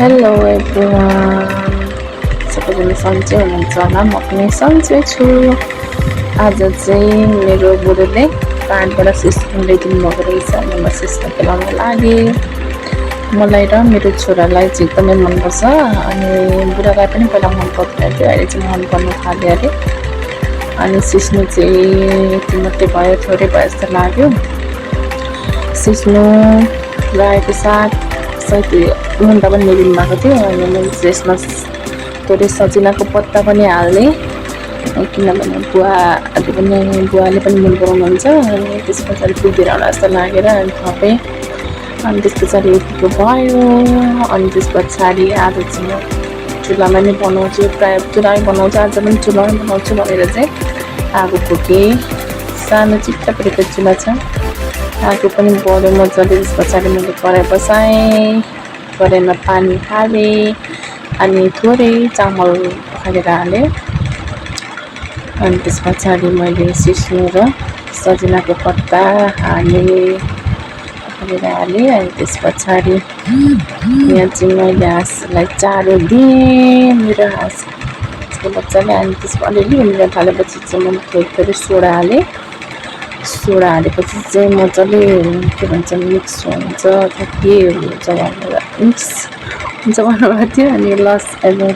Hello everyone, सबैजना सन्चै हुनुहुन्छ होला। म पनि सन्चै छु। आज चाहिँ मेरो बुढोले पाहाडबाट सिस्नो ल्याइदिनु भएको रहेछ अनि म सिस्नो खेलाउन लागेँ। मलाई र मेरो छोरालाई चाहिँ एकदमै मनपर्छ अनि बुढालाई पनि पहिला मन पर्दैन थियो, अहिले चाहिँ मन पर्न थाल्यो अरे। अनि सिस्नो चाहिँ यति मात्रै भयो, थोरै भयो जस्तो लाग्यो। सिस्नो रायोको साग सायद मुन्टा पनि ल्याइदिनु भएको थियो अनि मैले त्यसमा थोरै सजिनाको पत्ता पनि हाल्ने, किनभने बुवाले पनि मन पराउनुहुन्छ अनि त्यस पछाडि पुगेर होला जस्तो लागेर अनि थपेँ। अनि त्यस पछाडि यतिको भयो। अनि त्यस पछाडि आज चाहिँ म चुल्हामा नै बनाउँछु, प्रायः चुल्हामै बनाउँछु, आज पनि चुल्हामै बनाउँछु भनेर चाहिँ आगो फुकेँ। सानो चिट्टा परेको चुल्हा छ, आगो पनि बल्यो मजाले। त्यस पछाडि मैले कराई बसाएँ, कराईमा पानी हालेँ अनि थोरै चामल पखालेर हालेँ। अनि त्यस पछाडि मैले सिस्नो र सजिनाको पत्ता पखालेर हालेँ। अनि त्यस पछाडि यहाँ चाहिँ मैले हाँसलाई चारो दिएँ, मेरो हाँसको बच्चाले। अनि त्यसमा अलिअलि उम्रिन थालेपछि चाहिँ मैले थोरै सोडा हालेँ। सोडा हालेपछि चाहिँ मजाले के भन्छ मिक्स हुन्छ अथवा के हुन्छ भनेर मिक्स हुन्छ भन्नुभएको थियो। अनि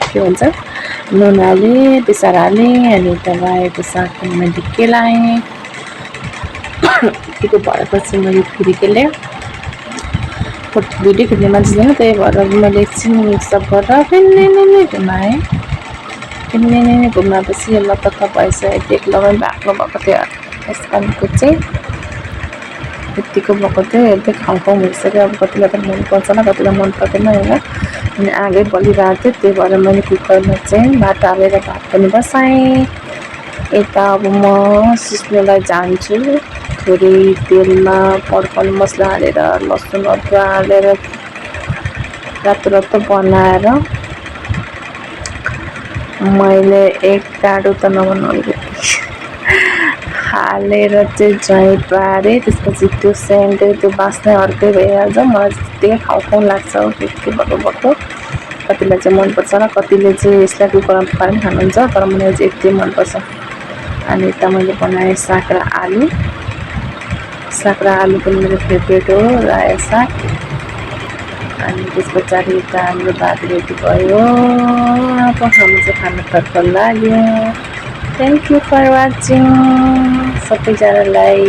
के भन्छ नुन हालेँ, बेसार हालेँ अनि यता रायोको साग पनि मैले केलाएँ। त्यतिको भएपछि मैले फेरि केलाएँ। भिडियो खेल्ने मान्छे छैन, त्यही भएर मैले एकछिन मिक्सअप गरेर फेरि घुमाएँ। फेरि घुमाएपछि यो लतक्क भइसक्यो, बेग्लै बाक्लो भएको थियो। यस कारणको चाहिँ यतिको भएको थियो, हेर्दै खाउँ भइसक्यो। अब कतिलाई त मनपर्छ होला, कतिलाई मन पर्दैन होइन। अनि आगै बलिरहेको थियो, त्यही भएर मैले कुकरमा चाहिँ भात हालेर भात पनि बसाएँ। यता अब म सिस्नोलाई झान्छु, थोरै तेलमा पड्काउनु मसला हालेर लसुन अदुवा हालेर रातो बनाएर मैले एक डाडु त नबनाउने हालेर चाहिँ झैँ पारेँ। त्यसपछि त्यो सेन्ट त्यो बास्नै अर्कै भइहाल्छ। मलाई त्यतिकै खाउँ लाग्छ के भएको। कतिलाई चाहिँ मनपर्छ र कतिले चाहिँ यसलाई कुकरमा पकाएर पनि खानुहुन्छ, तर मलाई चाहिँ यति मनपर्छ। अनि यता मैले बनाएँ साग र आलु। साग र आलु पनि मेरो फेभरेट हो, रायो साग। अनि त्यस पछाडि यता हाम्रो भात रेडी भयो। अब हाम्रो चाहिँ खाना तर्क लाग्यो। Thank you for watching. सबैजनालाई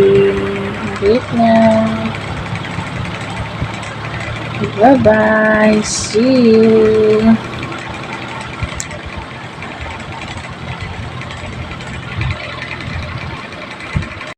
भेट्न, बाई बाई, सी यू।